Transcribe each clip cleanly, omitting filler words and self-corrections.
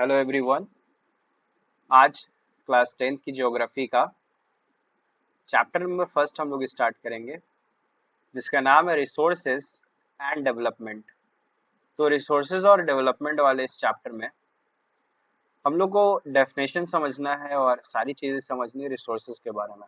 Hello everyone. आज class 10th की geography का चैप्टर नंबर फर्स्ट हम लोग स्टार्ट करेंगे, जिसका नाम है रिसोर्सेज एंड डेवलपमेंट। तो रिसोर्सेज और डेवलपमेंट वाले इस चैप्टर में हम लोग को डेफिनेशन समझना है और सारी चीज़ें समझनी है रिसोर्सेज के बारे में,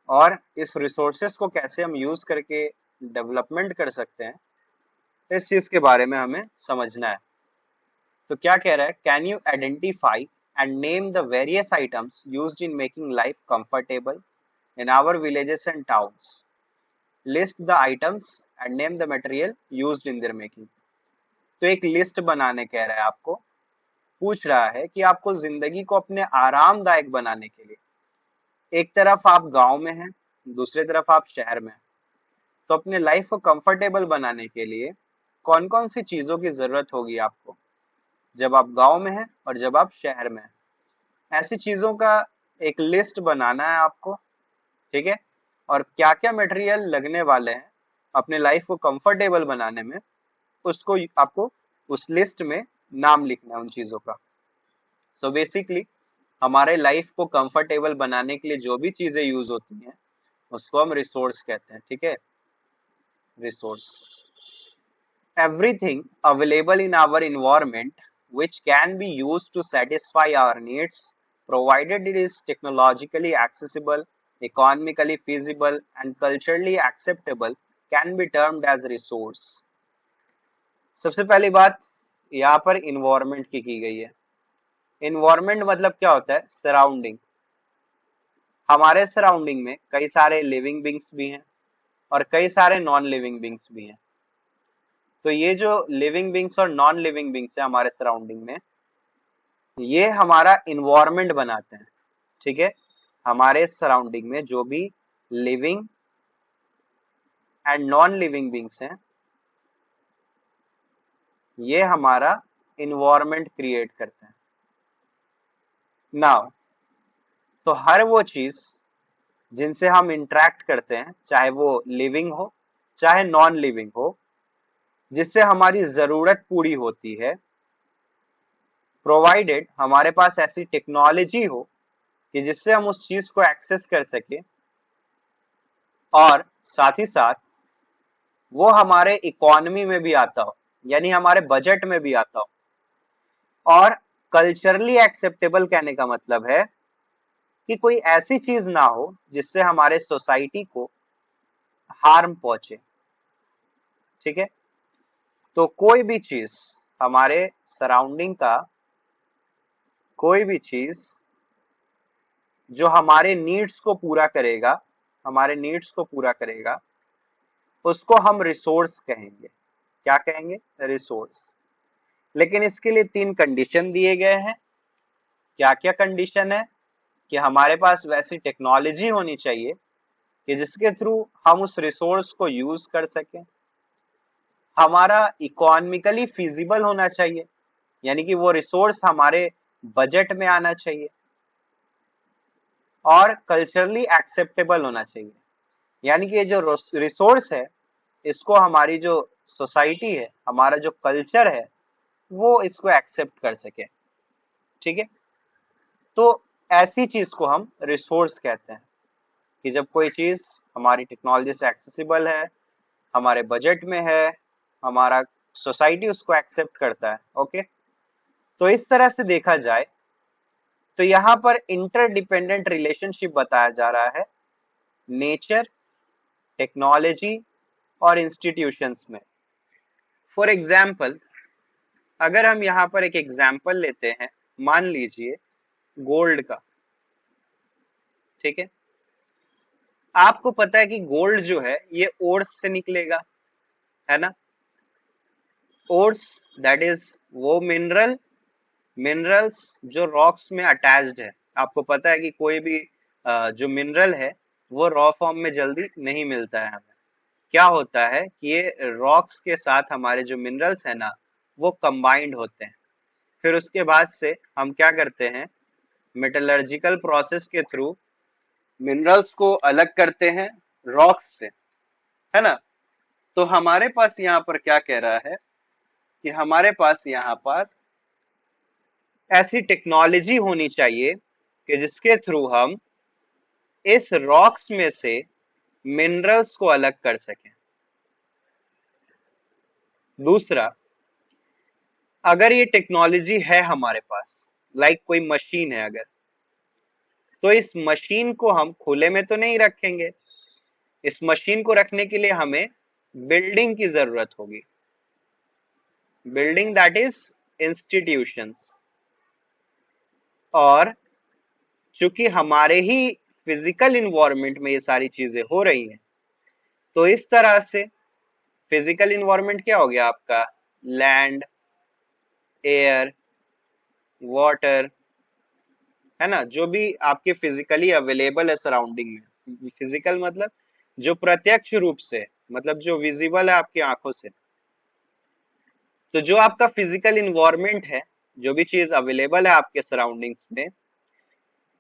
और इस रिसोर्सेज को कैसे हम यूज़ करके डेवलपमेंट कर सकते हैं इस चीज़ के बारे में हमें समझना है। तो क्या कह रहा है, can you identify and name the various items used in making life comfortable in our villages and towns. List the items and name the material used in their making. तो एक लिस्ट बनाने कह रहा है, आपको पूछ रहा है कि आपको जिंदगी को अपने आरामदायक बनाने के लिए, एक तरफ आप गांव में हैं, दूसरी तरफ आप शहर में हैं, तो अपने लाइफ को कंफर्टेबल बनाने के लिए कौन कौन सी चीजों की जरूरत होगी आपको जब आप गांव में हैं और जब आप शहर में हैं। ऐसी चीजों का एक लिस्ट बनाना है आपको, ठीक है। और क्या क्या मटेरियल लगने वाले हैं अपने लाइफ को कंफर्टेबल बनाने में, उसको आपको उस लिस्ट में नाम लिखना है उन चीजों का। सो बेसिकली हमारे लाइफ को कंफर्टेबल बनाने के लिए जो भी चीजें यूज होती हैं उसको हम रिसोर्स कहते हैं, ठीक है। Resource, everything available in our environment which can be used to satisfy our needs, provided it is technologically accessible, economically feasible, and culturally acceptable, can be termed as resource. सबसे पहली बात यहाँ पर इन्वायरमेंट की गई है। इन्वायरमेंट मतलब क्या होता है? सराउंडिंग। हमारे सराउंडिंग में कई सारे लिविंग बींग्स भी हैं और कई सारे नॉन लिविंग बींग्स भी हैं। तो ये जो लिविंग बींग्स और नॉन लिविंग बींग्स है हमारे सराउंडिंग में, ये हमारा इन्वायरमेंट बनाते हैं, ठीक है। हमारे सराउंडिंग में जो भी living and non living beings हैं, ये हमारा इन्वायरमेंट क्रिएट करते हैं। नाउ, तो हर वो चीज जिनसे हम इंटरेक्ट करते हैं, चाहे वो लिविंग हो चाहे नॉन लिविंग हो, जिससे हमारी जरूरत पूरी होती है, प्रोवाइडेड हमारे पास ऐसी टेक्नोलॉजी हो कि जिससे हम उस चीज को एक्सेस कर सके, और साथ ही साथ वो हमारे इकोनॉमी में भी आता हो, यानी हमारे बजट में भी आता हो, और कल्चरली एक्सेप्टेबल कहने का मतलब है कि कोई ऐसी चीज ना हो जिससे हमारे सोसाइटी को हार्म पहुंचे, ठीक है। तो कोई भी चीज, हमारे सराउंडिंग का कोई भी चीज जो हमारे नीड्स को पूरा करेगा, हमारे नीड्स को पूरा करेगा, उसको हम रिसोर्स कहेंगे। क्या कहेंगे? रिसोर्स। लेकिन इसके लिए 3 कंडीशन दिए गए हैं। क्या क्या कंडीशन है? कि हमारे पास वैसी टेक्नोलॉजी होनी चाहिए कि जिसके थ्रू हम उस रिसोर्स को यूज कर सकें, हमारा इकोनॉमिकली फिजिबल होना चाहिए, यानी कि वो रिसोर्स हमारे बजट में आना चाहिए, और कल्चरली एक्सेप्टेबल होना चाहिए, यानी कि ये जो रिसोर्स है इसको हमारी जो सोसाइटी है, हमारा जो कल्चर है, वो इसको एक्सेप्ट कर सके, ठीक है। तो ऐसी चीज को हम रिसोर्स कहते हैं कि जब कोई चीज हमारी टेक्नोलॉजी से एक्सेसिबल है, हमारे बजट में है, हमारा सोसाइटी उसको एक्सेप्ट करता है। ओके, तो इस तरह से देखा जाए तो यहाँ पर इंटरडिपेंडेंट रिलेशनशिप बताया जा रहा है नेचर, टेक्नोलॉजी और इंस्टीट्यूशंस में। फॉर एग्जाम्पल, अगर हम यहाँ पर एक एग्जाम्पल लेते हैं, मान लीजिए गोल्ड का, ठीक है। आपको पता है कि गोल्ड जो है ये ओर्स से निकलेगा, है ना। ओर्स दैट इज वो मिनरल्स जो रॉक्स में अटैच्ड है। आपको पता है कि कोई भी जो मिनरल है वो रॉ फॉर्म में जल्दी नहीं मिलता है हमें। क्या होता है कि ये रॉक्स के साथ हमारे जो मिनरल्स है ना, वो कंबाइंड होते हैं। फिर उसके बाद से हम क्या करते हैं, मेटलर्जिकल प्रोसेस के थ्रू मिनरल्स को अलग करते हैं रॉक्स से, है ना। तो हमारे पास यहाँ पर क्या कह रहा है कि हमारे पास यहाँ पर ऐसी टेक्नोलॉजी होनी चाहिए कि जिसके थ्रू हम इस रॉक्स में से मिनरल्स को अलग कर सकें। दूसरा, अगर ये टेक्नोलॉजी है हमारे पास, लाइक कोई मशीन है अगर, तो इस मशीन को हम खुले में तो नहीं रखेंगे। इस मशीन को रखने के लिए हमें बिल्डिंग की जरूरत होगी, बिल्डिंग दैट इज इंस्टीट्यूशंस। और चूंकि हमारे ही फिजिकल इन्वायरमेंट में ये सारी चीजें हो रही हैं, तो इस तरह से फिजिकल इन्वायरमेंट क्या हो गया आपका? लैंड, एयर, वाटर, है ना, जो भी आपके फिजिकली अवेलेबल है सराउंडिंग में। फिजिकल मतलब जो प्रत्यक्ष रूप से, मतलब जो विजिबल है आपकी आंखों से। तो जो आपका फिजिकल इन्वायरमेंट है, जो भी चीज अवेलेबल है आपके सराउंडिंग्स में,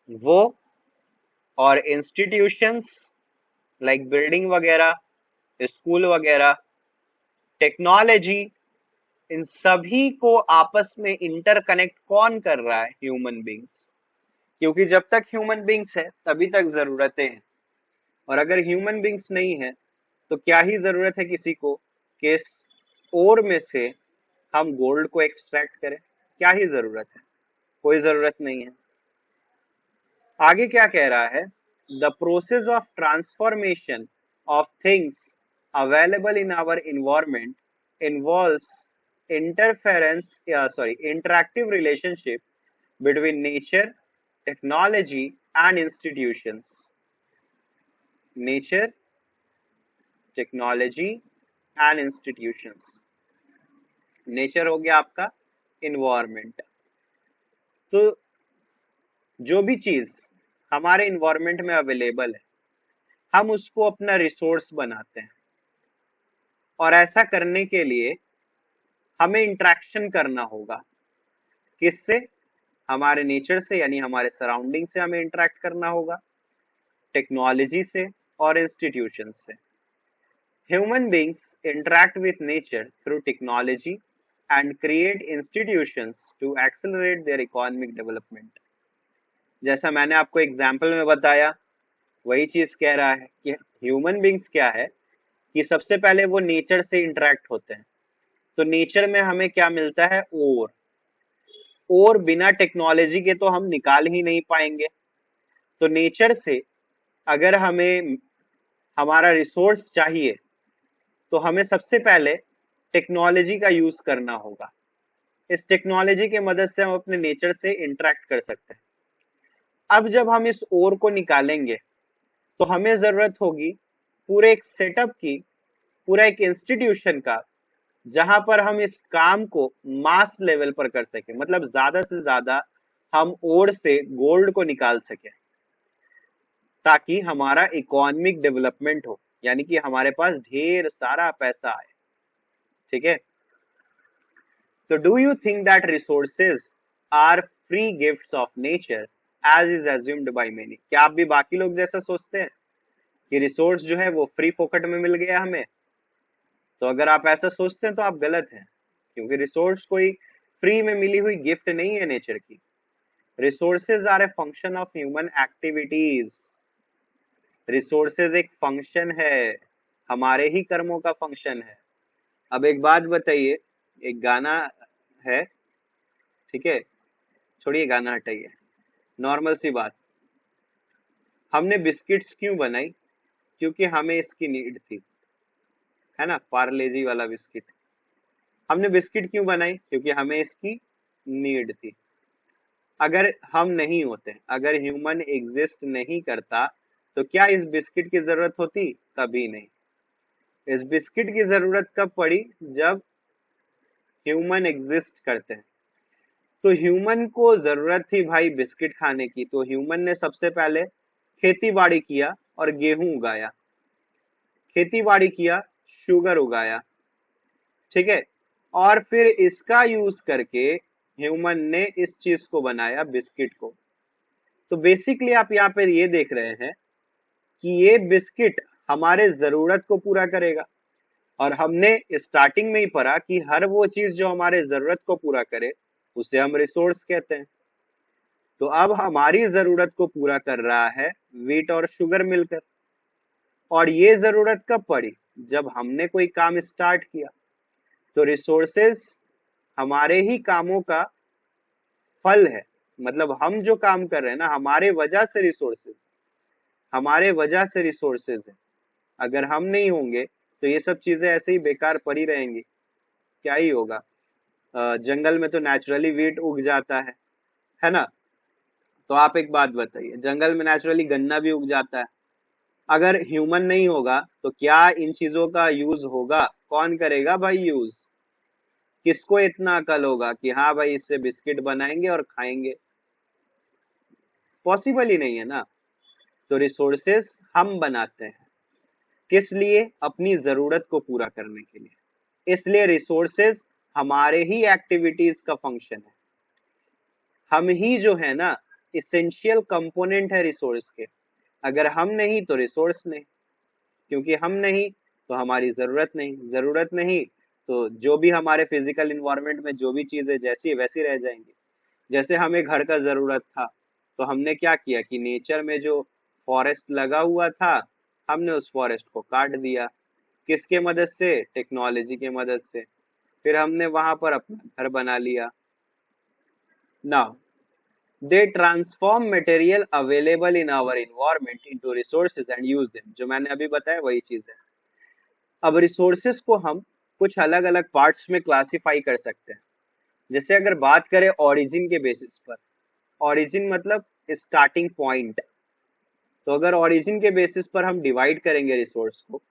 वो और इंस्टीट्यूशंस लाइक बिल्डिंग वगैरह, स्कूल वगैरह, टेक्नोलॉजी, इन सभी को आपस में इंटरकनेक्ट कौन कर रहा है? Human beings. क्योंकि जब तक ह्यूमन बींग्स है तभी तक जरूरतें हैं, और अगर ह्यूमन बींग्स नहीं है तो क्या ही जरूरत है किसी को कि इस ओर में से हम गोल्ड को एक्सट्रैक्ट करें? क्या ही जरूरत है? कोई जरूरत नहीं है। आगे क्या कह रहा है? The process of transformation of things available in our environment involves interactive relationship between nature, technology and institutions. Nature, technology and institutions. Nature हो गया आपका इन्वायरमेंट। तो जो भी चीज हमारे इन्वायरमेंट में अवेलेबल है, हम उसको अपना रिसोर्स बनाते हैं, और ऐसा करने के लिए हमें इंटरेक्शन करना होगा। किससे? हमारे नेचर से, यानी हमारे सराउंडिंग से हमें इंटरेक्ट करना होगा, टेक्नोलॉजी से और इंस्टीट्यूशन से। Human beings interact with nature through technology and create institutions to accelerate their economic development. जैसा मैंने आपको एग्जाम्पल में बताया, वही चीज कह रहा है कि ह्यूमन बींग्स क्या है कि सबसे पहले वो नेचर से इंटरेक्ट होते हैं। तो नेचर में हमें क्या मिलता है? और बिना टेक्नोलॉजी के तो हम निकाल ही नहीं पाएंगे। तो नेचर से अगर हमें हमारा रिसोर्स चाहिए तो हमें सबसे पहले टेक्नोलॉजी का यूज करना होगा। इस टेक्नोलॉजी के मदद से हम अपने नेचर से इंटरेक्ट कर सकते हैं। अब जब हम इस ओर को निकालेंगे तो हमें जरूरत होगी पूरे एक सेटअप की, पूरा एक इंस्टीट्यूशन का, जहां पर हम इस काम को मास लेवल पर कर सके, मतलब ज्यादा से ज्यादा हम ओर से गोल्ड को निकाल सके, ताकि हमारा इकोनॉमिक डेवलपमेंट हो, यानी कि हमारे पास ढेर सारा पैसा आए। ठीक है? So do you think that resources are free gifts of nature as is assumed by many? क्या आप भी बाकी लोग जैसा सोचते हैं कि रिसोर्स जो है वो फ्री फोकट में मिल गया हमें? तो अगर आप ऐसा सोचते हैं तो आप गलत हैं, क्योंकि रिसोर्स कोई फ्री में मिली हुई गिफ्ट नहीं है नेचर की। Resources are a function of human activities. Resources एक फंक्शन है, हमारे ही कर्मों का फंक्शन है। अब एक बात बताइए, एक गाना है, ठीक है, छोड़िए गाना हटाइए, नॉर्मल सी बात, हमने बिस्किट्स क्यों बनाई? क्योंकि हमें इसकी नीड थी, है ना, पार्ले जी वाला बिस्किट। हमने बिस्किट क्यों बनाई? क्योंकि हमें इसकी नीड थी। अगर हम नहीं होते, अगर ह्यूमन एग्जिस्ट नहीं करता, तो क्या इस बिस्किट की जरूरत होती? कभी नहीं। इस बिस्किट की जरूरत कब पड़ी? जब ह्यूमन एग्जिस्ट करते हैं। तो ह्यूमन को जरूरत थी भाई बिस्किट खाने की, तो ह्यूमन ने सबसे पहले खेती बाड़ी किया और गेहूं उगाया, खेती बाड़ी किया, शुगर उगाया, ठीक है, और फिर इसका यूज करके ह्यूमन ने इस चीज को बनाया, बिस्किट को। तो बेसिकली आप यहाँ पे ये देख रहे हैं कि ये बिस्किट हमारे जरूरत को पूरा करेगा, और हमने स्टार्टिंग में ही पढ़ा कि हर वो चीज जो हमारे जरूरत को पूरा करे उसे हम रिसोर्स कहते हैं। तो अब हमारी जरूरत को पूरा कर रहा है व्हीट और शुगर मिलकर। और ये जरूरत कब पड़ी? जब हमने कोई काम स्टार्ट किया। तो रिसोर्सेज हमारे ही कामों का फल है। मतलब हम जो काम कर रहे हैं ना, हमारे वजह से रिसोर्सेज है। अगर हम नहीं होंगे तो ये सब चीजें ऐसे ही बेकार पड़ी रहेंगी। क्या ही होगा? जंगल में तो नेचुरली वीट उग जाता है ना? तो आप एक बात बताइए, जंगल में नेचुरली गन्ना भी उग जाता है। अगर ह्यूमन नहीं होगा तो क्या इन चीजों का यूज होगा? कौन करेगा भाई यूज? किसको इतना अकल होगा कि हाँ भाई इससे बिस्किट बनाएंगे और खाएंगे? पॉसिबल ही नहीं है ना। तो रिसोर्सेस हम बनाते हैं, किस लिए? अपनी जरूरत को पूरा करने के लिए। इसलिए रिसोर्सेज हमारे ही एक्टिविटीज का फंक्शन है। हम ही जो है ना, इसेंशियल कंपोनेंट है रिसोर्स के। अगर हम नहीं तो रिसोर्स नहीं, क्योंकि हम नहीं तो हमारी जरूरत नहीं तो जो भी हमारे फिजिकल इन्वायरमेंट में जो भी चीजें जैसी है वैसी रह जाएंगी। जैसे हमें घर का जरूरत था, तो हमने क्या किया कि नेचर में जो फॉरेस्ट लगा हुआ था, हमने उस फॉरेस्ट को काट दिया। किसके मदद से? टेक्नोलॉजी के मदद से। फिर हमने वहां पर अपना घर बना लिया। Now they transform material available in our environment into resources and use them. जो मैंने अभी बताया वही चीज है। अब रिसोर्सेज को हम कुछ अलग अलग पार्ट्स में क्लासिफाई कर सकते हैं। जैसे अगर बात करें ओरिजिन के बेसिस पर, ओरिजिन मतलब स्टार्टिंग पॉइंट। तो अगर ओरिजिन के बेसिस पर हम डिवाइड करेंगे रिसोर्स को,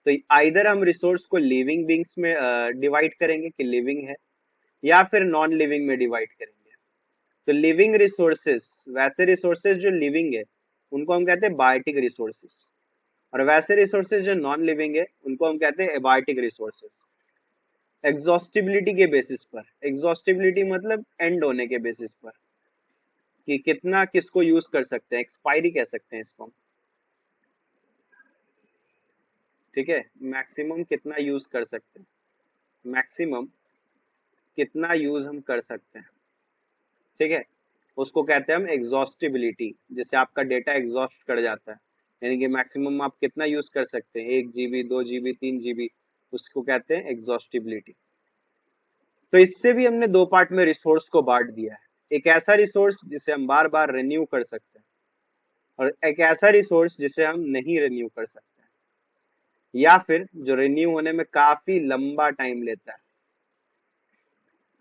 तो आइदर हम रिसोर्स को लिविंग बींग्स में डिवाइड करेंगे कि लिविंग है, या फिर नॉन लिविंग में डिवाइड करेंगे। तो लिविंग रिसोर्सेज, वैसे रिसोर्सेज जो लिविंग है उनको हम कहते हैं बायोटिक रिसोर्सेज, और वैसे रिसोर्सेज जो नॉन लिविंग है उनको हम कहते हैं एबायोटिक रिसोर्सेज। एग्जॉस्टिबिलिटी के बेसिस पर, एग्जॉस्टिबिलिटी मतलब एंड होने के बेसिस पर, कि कितना किसको यूज कर सकते हैं, एक्सपायरी कह सकते हैं इसको हम। ठीक है, मैक्सिमम कितना यूज कर सकते हैं, मैक्सिमम कितना यूज हम कर सकते हैं। ठीक है, उसको कहते हैं हम एग्जॉस्टिबिलिटी। जैसे आपका डेटा एग्जॉस्ट कर जाता है, यानी कि मैक्सिमम आप कितना यूज कर सकते हैं, 1 GB 2 GB 3 GB, उसको कहते हैं एग्जॉस्टिबिलिटी। तो इससे भी हमने दो पार्ट में रिसोर्स को बांट दिया है। एक ऐसा रिसोर्स जिसे हम बार बार रिन्यू कर सकते हैं, और एक ऐसा रिसोर्स जिसे हम नहीं रिन्यू कर सकते हैं, या फिर जो रिन्यू होने में काफी लंबा टाइम लेता है।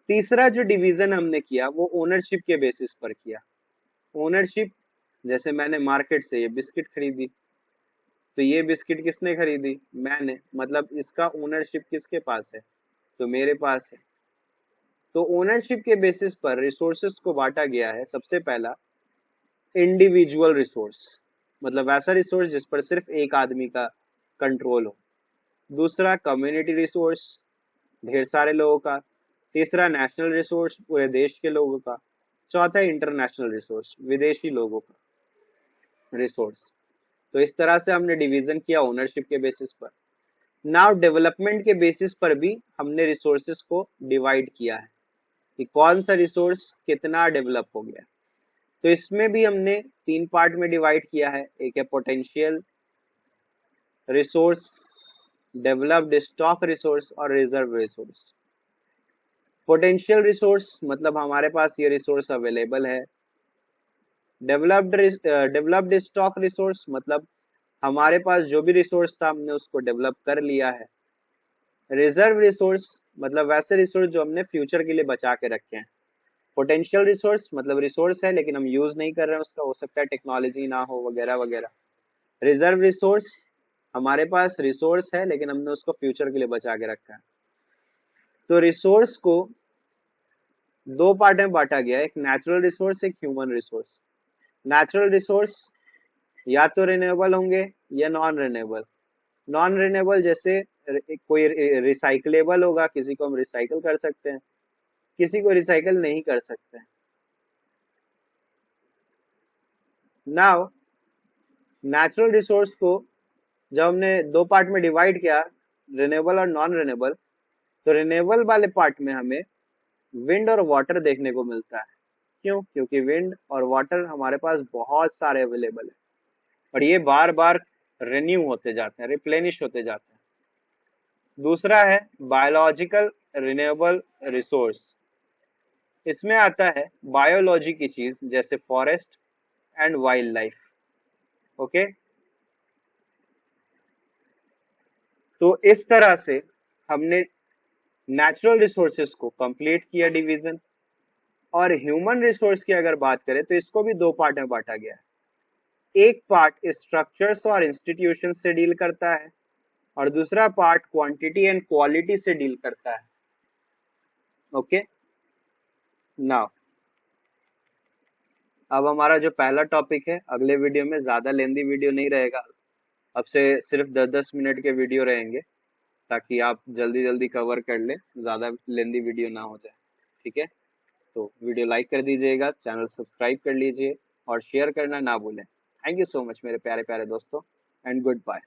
तीसरा जो डिवीजन हमने किया वो ओनरशिप के बेसिस पर किया। ओनरशिप, जैसे मैंने मार्केट से ये बिस्किट खरीदी, तो ये बिस्किट किसने खरीदी? मैंने। मतलब इसका ओनरशिप किसके पास है? तो मेरे पास है। तो ओनरशिप के बेसिस पर रिसोर्सेस को बांटा गया है। सबसे पहला इंडिविजुअल रिसोर्स, मतलब वैसा रिसोर्स जिस पर सिर्फ एक आदमी का कंट्रोल हो। दूसरा कम्युनिटी रिसोर्स, ढेर सारे लोगों का। तीसरा नेशनल रिसोर्स, पूरे देश के लोगों का। चौथा इंटरनेशनल रिसोर्स, विदेशी लोगों का रिसोर्स। तो इस तरह से हमने डिवीजन किया ओनरशिप के बेसिस पर। नाउ डेवलपमेंट के बेसिस पर भी हमने रिसोर्सेज को डिवाइड किया है कि कौन सा रिसोर्स कितना डेवलप हो गया। तो इसमें भी हमने तीन पार्ट में डिवाइड किया है। एक है potential resource, developed stock resource और रिजर्व रिसोर्स। पोटेंशियल रिसोर्स मतलब हमारे पास ये रिसोर्स अवेलेबल है। डेवलप्ड स्टॉक रिसोर्स मतलब हमारे पास जो भी रिसोर्स था हमने उसको डेवलप कर लिया है। रिजर्व रिसोर्स मतलब वैसे रिसोर्स जो हमने फ्यूचर के लिए बचा के रखे हैं। पोटेंशियल रिसोर्स मतलब रिसोर्स है लेकिन हम यूज नहीं कर रहे हैं उसका, हो सकता है टेक्नोलॉजी ना हो वगैरह वगैरह। रिजर्व रिसोर्स, हमारे पास रिसोर्स है लेकिन हमने उसको फ्यूचर के लिए बचा के रखा है। तो रिसोर्स को दो पार्ट में बांटा गया है, एक नेचुरल रिसोर्स, एक ह्यूमन रिसोर्स। नेचुरल रिसोर्स या तो रिन्यूएबल होंगे या नॉन रिन्यूएबल। नॉन रिन्यूएबल जैसे कोई रिसाइकलेबल होगा, किसी को हम रिसाइकल कर सकते हैं, किसी को रिसाइकल नहीं कर सकते हैं। नाउ नेचुरल रिसोर्स को जब हमने दो पार्ट में डिवाइड किया, रिन्यूएबल और नॉन रिन्यूएबल, तो रिन्यूएबल वाले पार्ट में हमें विंड और वाटर देखने को मिलता है। क्यों? क्योंकि विंड और वाटर हमारे पास बहुत सारे अवेलेबल है और ये बार बार रिन्यू होते जाते हैं, रिप्लेनिश होते जाते हैं। दूसरा है बायोलॉजिकल रिन्यूएबल रिसोर्स। इसमें आता है बायोलॉजी की चीज जैसे forest and wild life. Okay, तो इस तरह से हमने नेचुरल रिसोर्सेज को कंप्लीट किया डिवीजन। और ह्यूमन रिसोर्स की अगर बात करें तो इसको भी दो पार्ट में बांटा गया है। एक पार्ट स्ट्रक्चर्स और इंस्टीट्यूशन से डील करता है और दूसरा पार्ट क्वांटिटी एंड क्वालिटी से डील करता है। ओके, नाउ अब हमारा जो पहला टॉपिक है, अगले वीडियो में ज्यादा लेंदी वीडियो नहीं रहेगा। अब से सिर्फ 10-10 मिनट के वीडियो रहेंगे ताकि आप जल्दी जल्दी कवर कर लें, ज्यादा लेंदी वीडियो ना हो जाए। ठीक है, तो वीडियो लाइक कर दीजिएगा, चैनल सब्सक्राइब कर लीजिए और शेयर करना ना भूलें। थैंक यू सो मच मेरे प्यारे प्यारे दोस्तों, एंड गुड बाय।